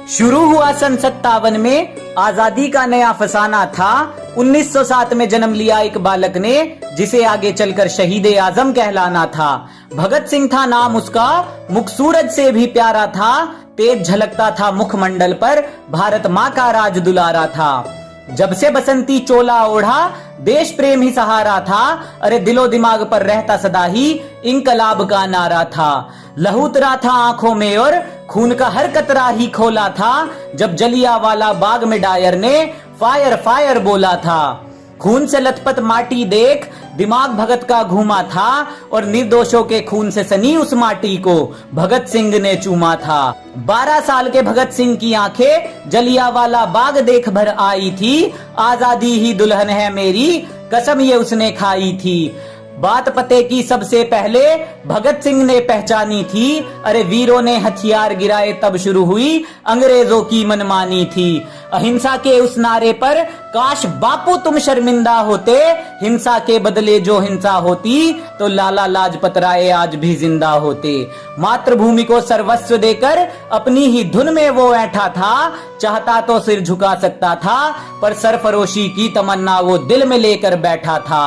शुरू हुआ सन 57 में आजादी का नया फसाना था। 1907 में जन्म लिया एक बालक ने, जिसे आगे चलकर शहीद ए आजम कहलाना था। भगत सिंह था नाम उसका, मुख सूरज से भी प्यारा था। तेज झलकता था मुखमंडल पर, भारत माँ का राज दुलारा था। जब से बसंती चोला ओढ़ा, देश प्रेम ही सहारा था। अरे दिलो दिमाग पर रहता सदा ही इंकलाब का नारा था। लहू उतरा था आंखों में और खून का हर कतरा ही खोला था। जब जलियांवाला बाग में डायर ने फायर फायर बोला था। खून से लथपथ माटी देख दिमाग भगत का घूमा था, और निर्दोषों के खून से सनी उस माटी को भगत सिंह ने चूमा था। 12 साल के भगत सिंह की आंखें जलियांवाला बाग देख भर आई थी। आजादी ही दुल्हन है मेरी, कसम ये उसने खाई थी। बात पते की सबसे पहले भगत सिंह ने पहचानी थी। अरे वीरों ने हथियार गिराए तब शुरू हुई अंग्रेजों की मनमानी थी। अहिंसा के उस नारे पर काश बापू तुम शर्मिंदा होते। हिंसा के बदले जो हिंसा होती तो लाला लाजपत राय आज भी जिंदा होते। मातृभूमि को सर्वस्व देकर अपनी ही धुन में वो ऐठा था। चाहता तो सिर झुका सकता था, पर सरफरोशी की तमन्ना वो दिल में लेकर बैठा था।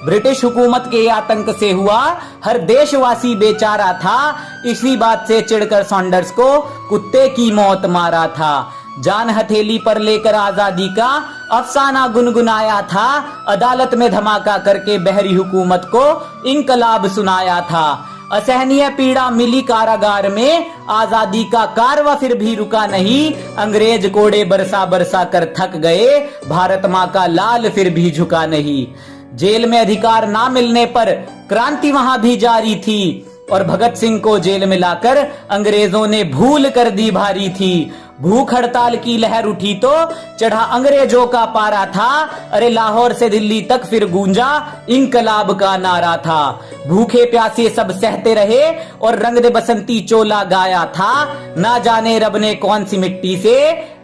ब्रिटिश हुकूमत के आतंक से हुआ हर देशवासी बेचारा था। इसी बात से चिढ़कर सॉन्डर्स को कुत्ते की मौत मारा था। जान हथेली पर लेकर आजादी का अफसाना गुनगुनाया था। अदालत में धमाका करके बहरी हुकूमत को इंकलाब सुनाया था। असहनीय पीड़ा मिली कारागार में, आजादी का कारवा फिर भी रुका नहीं। अंग्रेज कोड़े बरसा बरसा कर थक गए, भारत माँ का लाल फिर भी झुका नहीं। जेल में अधिकार ना मिलने पर क्रांति वहां भी जारी थी, और भगत सिंह को जेल में लाकर अंग्रेजों ने भूल कर दी भारी थी। भूख हड़ताल की लहर उठी तो चढ़ा अंग्रेजों का पारा था। अरे लाहौर से दिल्ली तक फिर गूंजा इंकलाब का नारा था। भूखे प्यासे सब सहते रहे और रंग दे बसंती चोला गाया था। ना जाने रब ने कौन सी मिट्टी से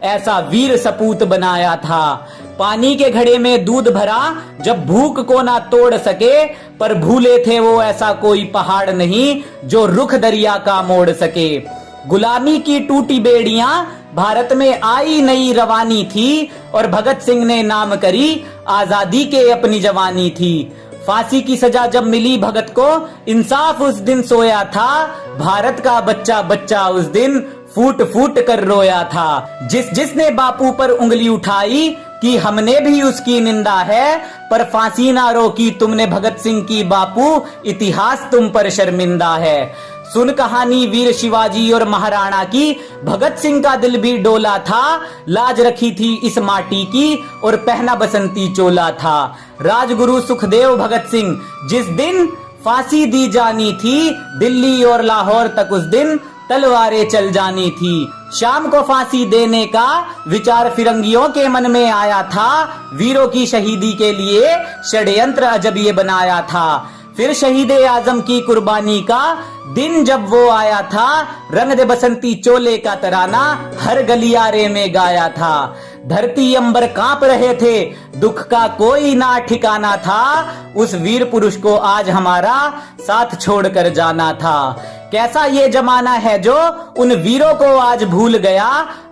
ऐसा वीर सपूत बनाया था। पानी के घड़े में दूध भरा जब भूख को ना तोड़ सके, पर भूले थे वो ऐसा कोई पहाड़ नहीं जो रुख दरिया का मोड़ सके। गुलामी की टूटी बेड़ियां भारत में आई नई रवानी थी, और भगत सिंह ने नाम करी आजादी के अपनी जवानी थी। फांसी की सजा जब मिली भगत को, इंसाफ उस दिन सोया था। भारत का बच्चा बच्चा उस दिन फूट फूट कर रोया था। जिसने बापू पर उंगली उठाई कि हमने भी उसकी निंदा है, पर फांसी ना रोकी तुमने भगत सिंह की बापू, इतिहास तुम पर शर्मिंदा है। सुन कहानी वीर शिवाजी और महाराणा की, भगत सिंह का दिल भी डोला था। लाज रखी थी इस माटी की और पहना बसंती चोला था। राजगुरु सुखदेव भगत सिंह जिस दिन फांसी दी जानी थी, दिल्ली और लाहौर तक उस दिन तलवारें चल जानी थी। शाम को फांसी देने का विचार फिरंगियों के मन में आया था। वीरों की शहीदी के लिए षड्यंत्र अजब ये बनाया था। फिर शहीद ए आजम की कुर्बानी का दिन जब वो आया था, रंग दे बसंती चोले का तराना हर गलियारे में गाया था। धरती अंबर कांप रहे थे, दुख का कोई ना ठिकाना था। उस वीर पुरुष को आज हमारा साथ छोड़कर जाना था। कैसा ये जमाना है जो उन वीरों को आज भूल गया।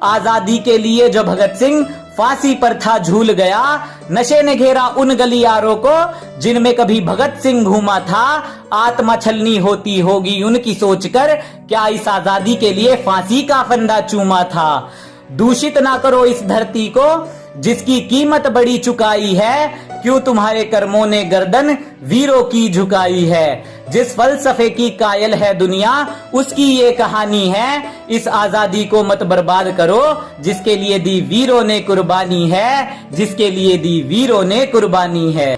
आजादी के लिए जो भगत सिंह फांसी पर था झूल गया। नशे ने घेरा उन गलियारों को जिनमें कभी भगत सिंह घूमा था। आत्मा छलनी होती होगी उनकी सोचकर, क्या इस आजादी के लिए फांसी का फंदा चूमा था। दूषित ना करो इस धरती को जिसकी कीमत बड़ी चुकाई है। क्यों तुम्हारे कर्मों ने गर्दन वीरों की झुकाई है। जिस फलसफे की कायल है दुनिया, उसकी ये कहानी है। इस आजादी को मत बर्बाद करो जिसके लिए दी वीरों ने कुर्बानी है, जिसके लिए दी वीरों ने कुर्बानी है।